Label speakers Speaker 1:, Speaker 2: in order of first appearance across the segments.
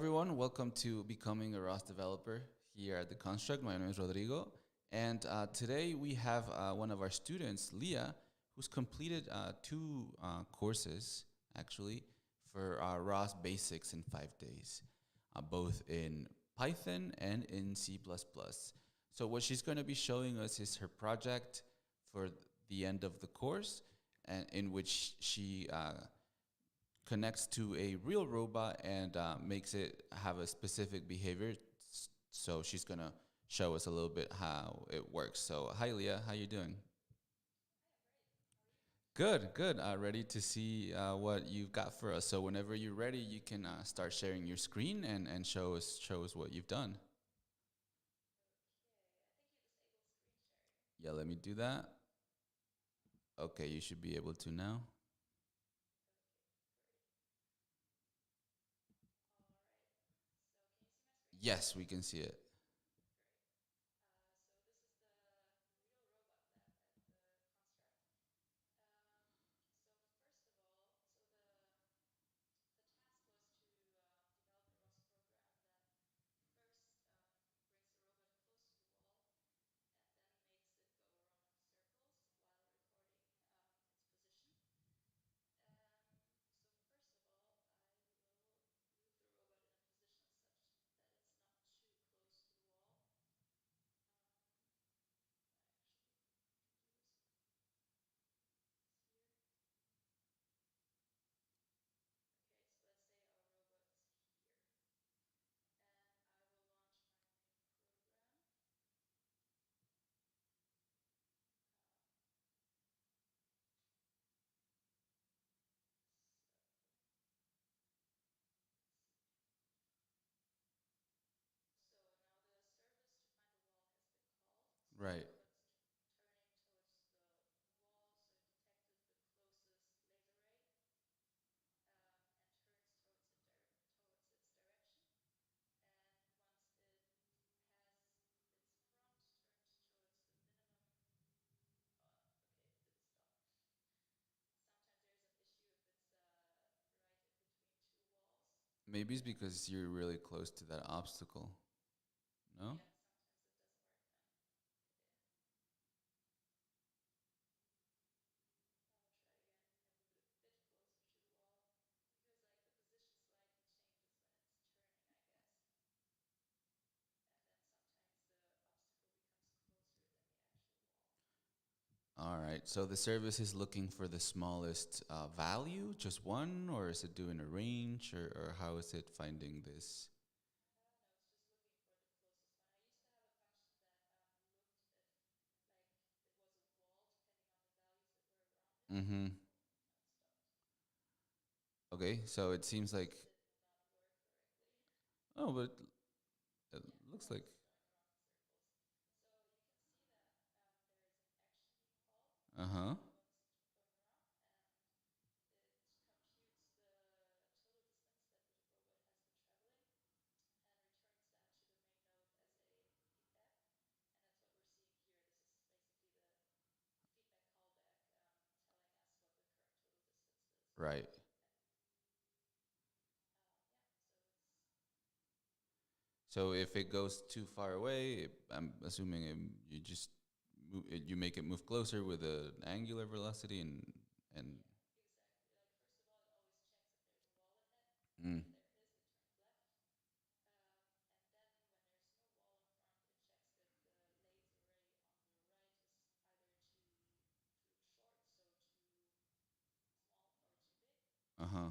Speaker 1: everyone. Welcome to Becoming a ROS Developer here at the Construct. My name is Rodrigo. And today we have one of our students, Leah, who's completed two courses, actually, for ROS Basics in 5 days, both in Python and in C++. So what she's going to be showing us is her project for the end of the course, and in which she connects to a real robot and makes it have a specific behavior. So she's gonna show us a little bit how it works. So hi Leah, how you doing? Good, good. Ready to see what you've got for us. So whenever you're ready, you can start sharing your screen and show us what you've done. Yeah, let me do that. Okay, you should be able to now. Yes, we can see it. Right. Maybe it's because you're really close to that obstacle. No? All right. So the service is looking for the smallest value, just one, or is it doing a range, or how is it finding this? Mm-hmm. Okay. So it seems like, oh, but it looks like, uh-huh. Right. So if it goes too far away, I'm assuming you just you make it move closer with an angular velocity and mm, uh-huh.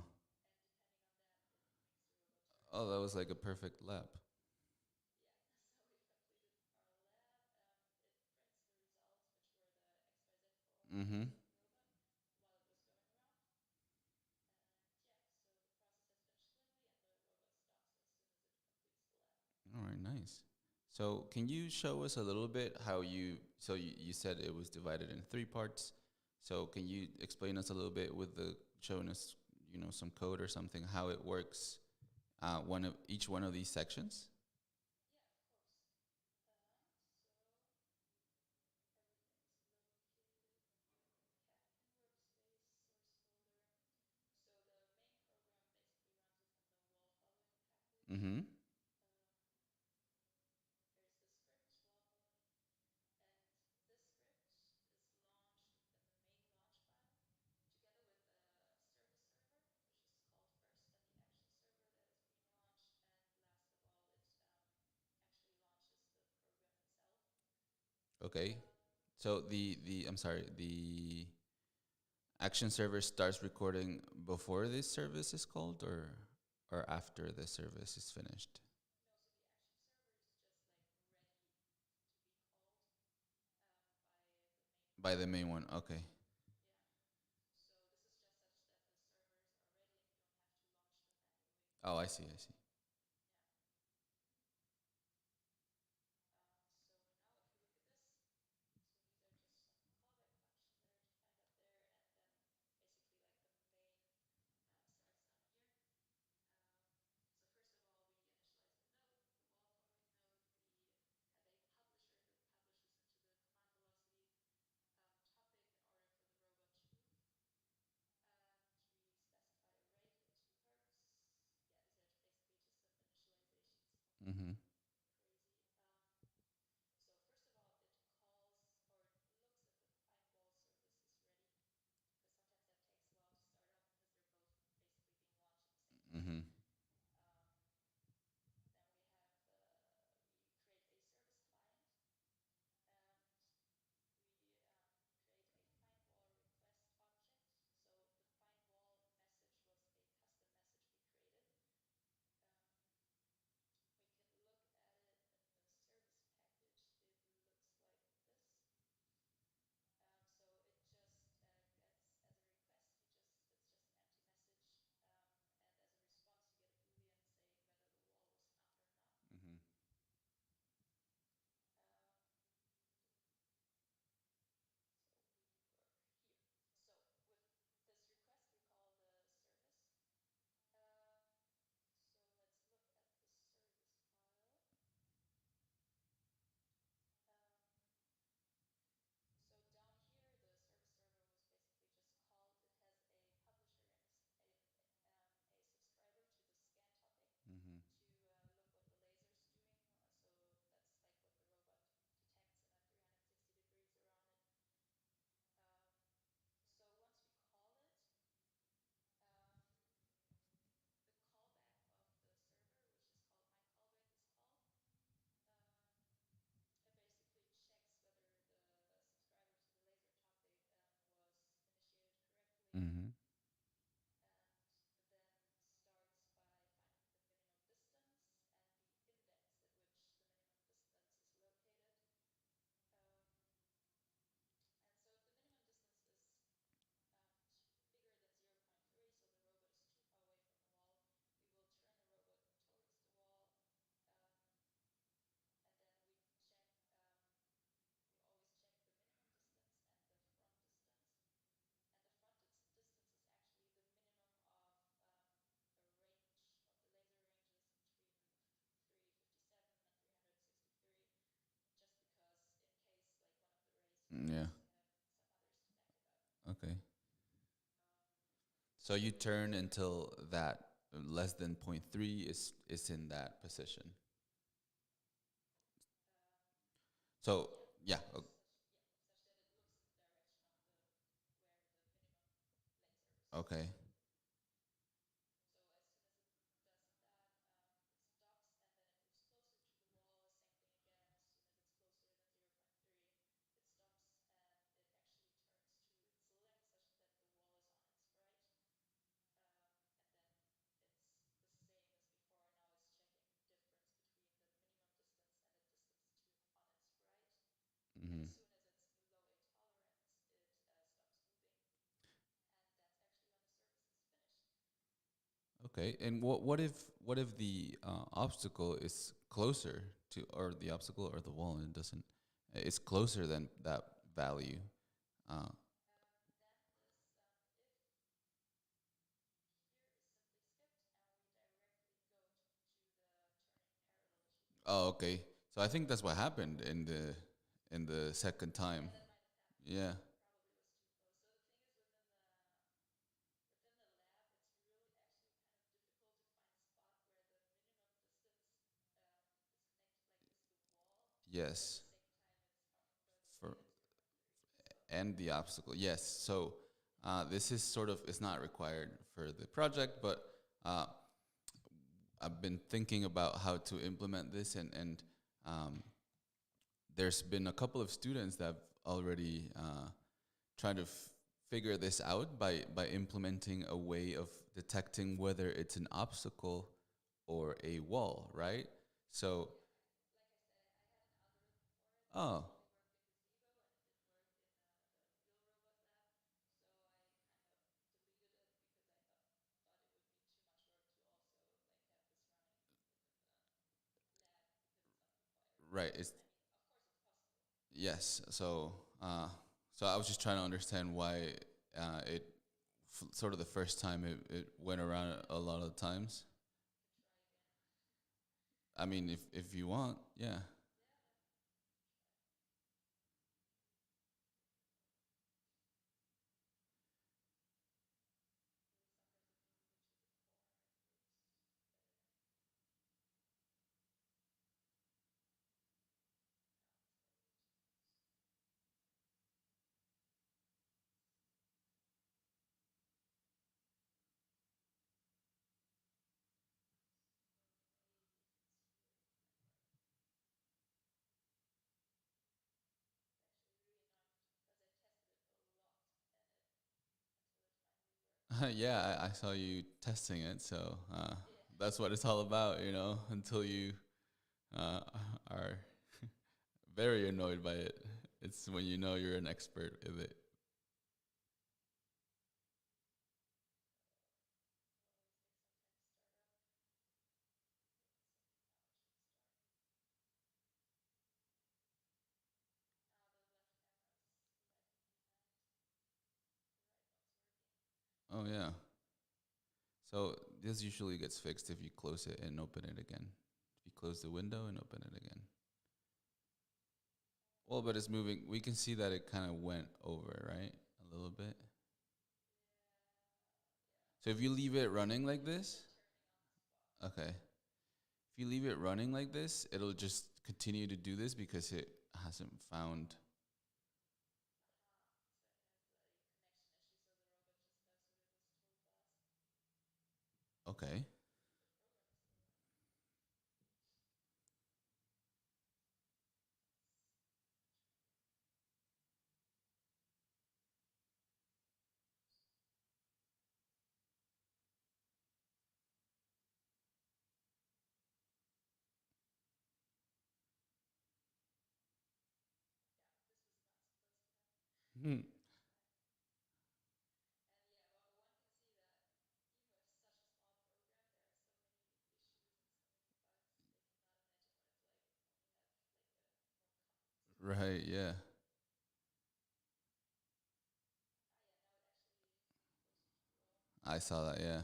Speaker 1: Oh, that was like a perfect lap. Mm-hmm. All right, nice. So can you show us a little bit how you said it was divided in three parts. So can you explain us a little bit with the showing us, some code or something, how it works, one of each one of these sections? Mm-hmm. Okay. So the I'm sorry, the action server starts recording before this service is called, or after the service is finished? By the main one. Okay. Oh, I see. I see. Mm-hmm. Mm-hmm. Mm-hmm. Mm-hmm. Mm-hmm. Yeah. Okay. So you turn until that less than point 0.3 is in that position. So yeah. Okay. Mm-hmm. Okay. And what if the obstacle is closer to, or the obstacle or the wall, and it doesn't, it's closer than that value? Uh, oh, okay. So I think that's what happened in the second time. Yeah. Yes. For and the obstacle. Yes. So this is sort of it's not required for the project, but uh, I've been thinking about how to implement this, and um, there's been a couple of students that have already tried to figure this out by implementing a way of detecting whether it's an obstacle or a wall, right? So, oh, right. It's yes. So I was just trying to understand why it sort of the first time it went around a lot of times. I mean, if you want, yeah. Yeah, I saw you testing it, so that's what it's all about, until you uh, are very annoyed by it. It's when you know you're an expert with it. Oh, yeah. So this usually gets fixed if you close it and open it again. If you close the window and open it again. Well, but it's moving. We can see that it kind of went over, right? A little bit. So if you leave it running like this, okay. If you leave it running like this, it'll just continue to do this because it hasn't found. Okay. Hmm. Right. Yeah. I saw that. Yeah.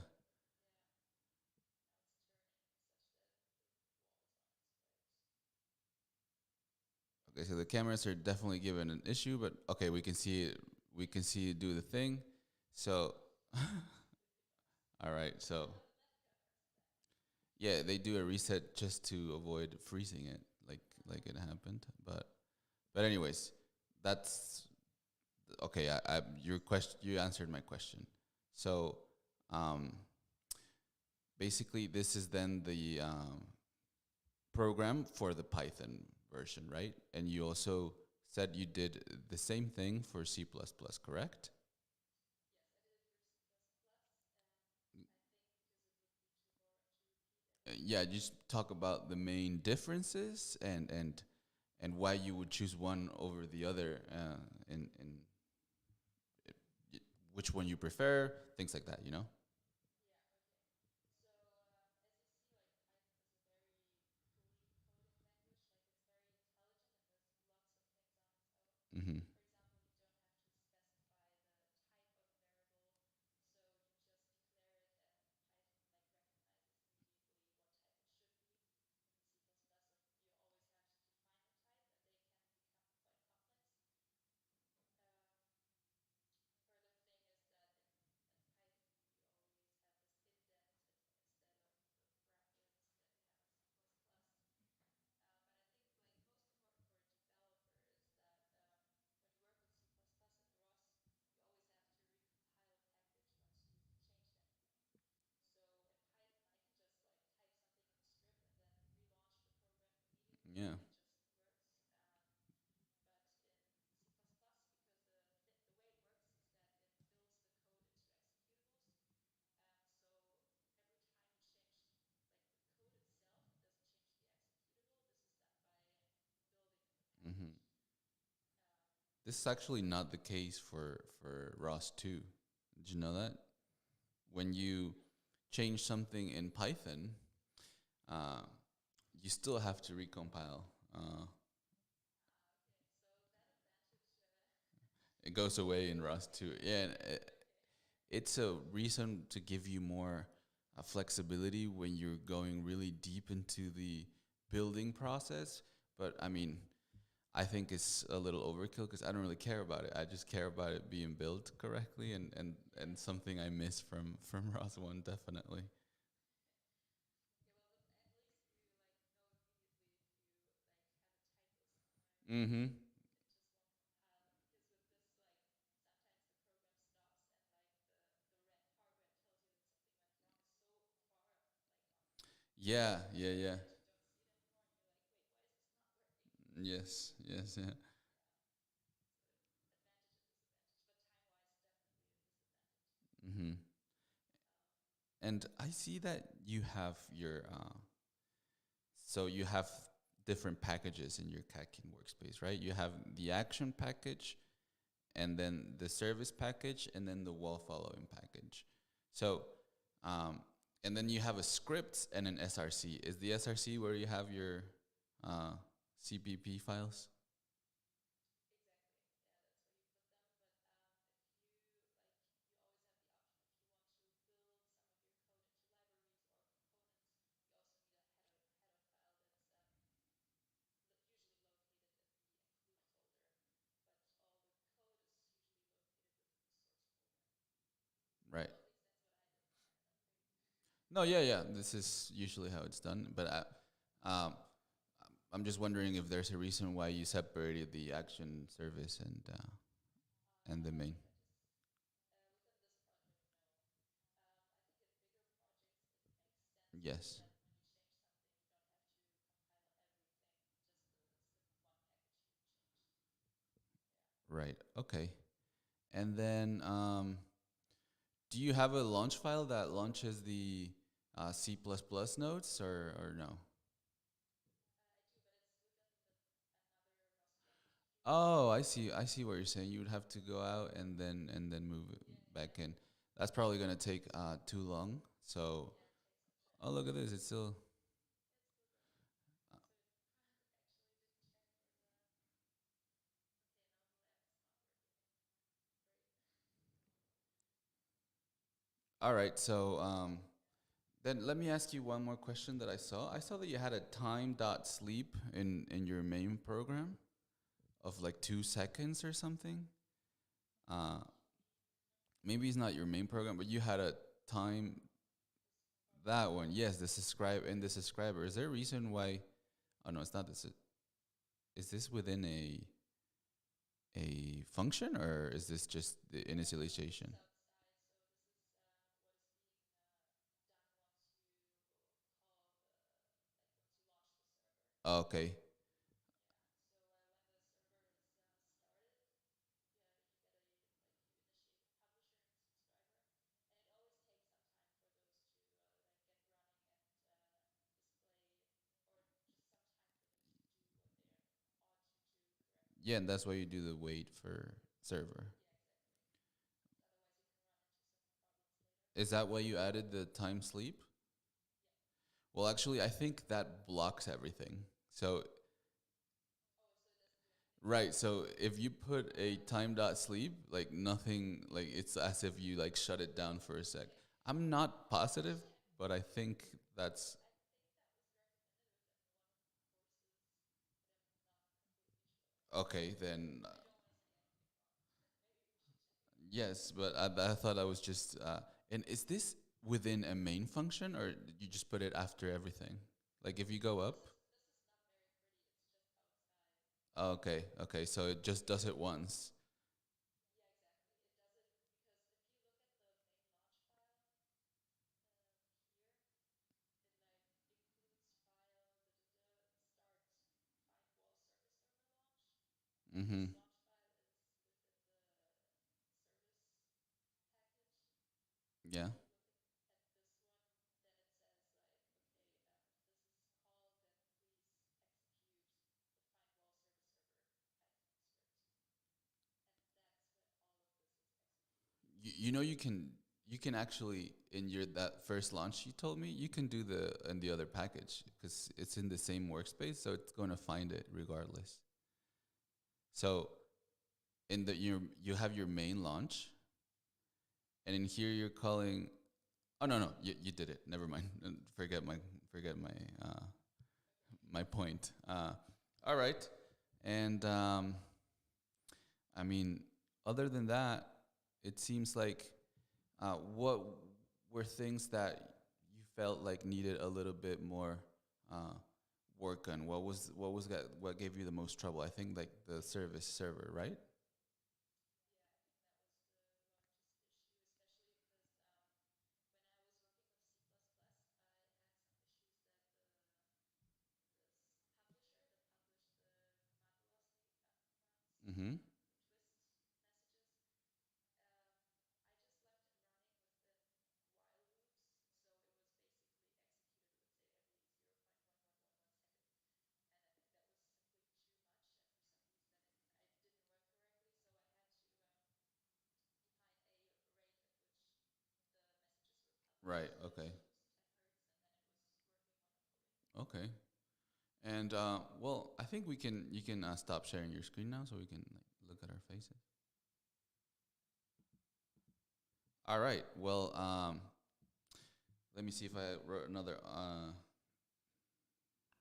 Speaker 1: Okay. So the cameras are definitely given an issue, but okay, we can see it. We can see it do the thing. So, all right. So, yeah, they do a reset just to avoid freezing it, like it happened. But anyways, that's okay. Your question, you answered my question. So, um, basically, this is then the program for the Python version, right? And you also said you did the same thing for C++, correct? Yeah, just talk about the main differences and why you would choose one over the other, in which one you prefer, things like that, you know? Mm-hmm. This is actually not the case for ROS 2. Did you know that? When you change something in Python, uh, you still have to recompile. It goes away in ROS 2. Yeah, and it's a reason to give you more flexibility when you're going really deep into the building process. But I mean, I think it's a little overkill because I don't really care about it. I just care about it being built correctly, and something I miss from ROS 1 definitely. Mm-hmm. Yeah, yeah, yeah. Yes, yes, yeah. Mm-hmm. And I see that you have your so you have different packages in your Catkin workspace, right? You have the action package, and then the service package, and then the wall following package. So, um, and then you have a script and an SRC. Is the SRC where you have your uh, CPP files? Right. No, yeah, yeah. This is usually how it's done. But I'm just wondering if there's a reason why you separated the action service and the main. Yes. Right. Okay. And then, do you have a launch file that launches the C++ nodes or no? Oh, I see. I see what you're saying. You would have to go out and then move it back in. That's probably gonna take too long. So, oh look at this. It's still. All right. So then let me ask you one more question that I saw. I saw that you had a time dot sleep in your main program of like 2 seconds or something. Uh, maybe it's not your main program, but you had a time that one. Yes, the subscribe and the subscriber. Is there a reason why? Oh no, it's not this. Is this within a function or is this just the initialization? Okay. Yeah, and that's why you do the wait for server. Is that why you added the time sleep? Well, actually, I think that blocks everything. So, right. So if you put a time dot sleep, like nothing, like it's as if you like shut it down for a sec. I'm not positive, but I think that's okay. Then yes, but I thought I was just. And is this within a main function, or did you just put it after everything? Like if you go up. Okay, okay, so it just does it once. Mm-hmm. Yeah. you know you can actually in your that first launch you told me you can do the in the other package because it's in the same workspace, so it's going to find it regardless. So in the you have your main launch, and in here you're calling. Oh no no you did it. Never mind. Forget my my point. All right, and I mean, other than that, it seems like what were things that you felt like needed a little bit more work on? What gave you the most trouble? I think like the service server, right? Mm-hmm. Right. Okay. Okay. And well, I think we can. You can stop sharing your screen now, so we can like look at our faces. All right. Well, let me see if I wrote another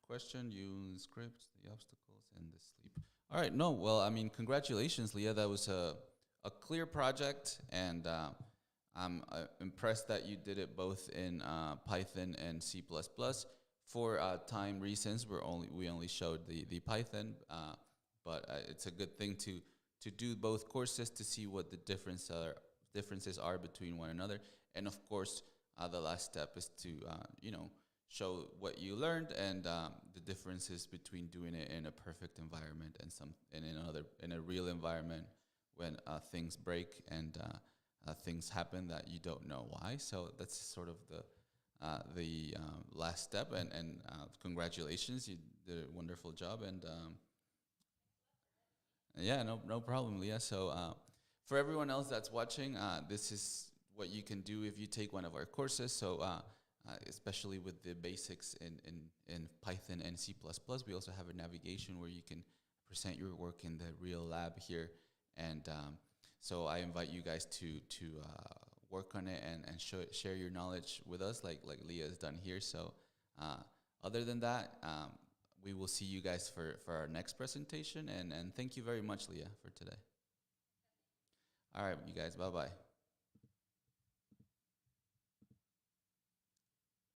Speaker 1: question. Use scripts, the obstacles, and the sleep. All right. No. Well, I mean, congratulations, Leah. That was a clear project, and I'm impressed that you did it both in Python and C++. For time reasons, we only showed the Python, but it's a good thing to do both courses to see what the differences are between one another. And of course, the last step is to show what you learned and the differences between doing it in a perfect environment and in a real environment when things break and things happen that you don't know why. So that's sort of the last step, and congratulations, you did a wonderful job, and yeah, no problem, Leah. So for everyone else that's watching, this is what you can do if you take one of our courses. So especially with the basics in Python and C++, we also have a navigation where you can present your work in the real lab here, and so I invite you guys to work on it and share your knowledge with us, like Leah has done here. So other than that, we will see you guys for our next presentation, and thank you very much, Leah, for today. All right, you guys, bye-bye.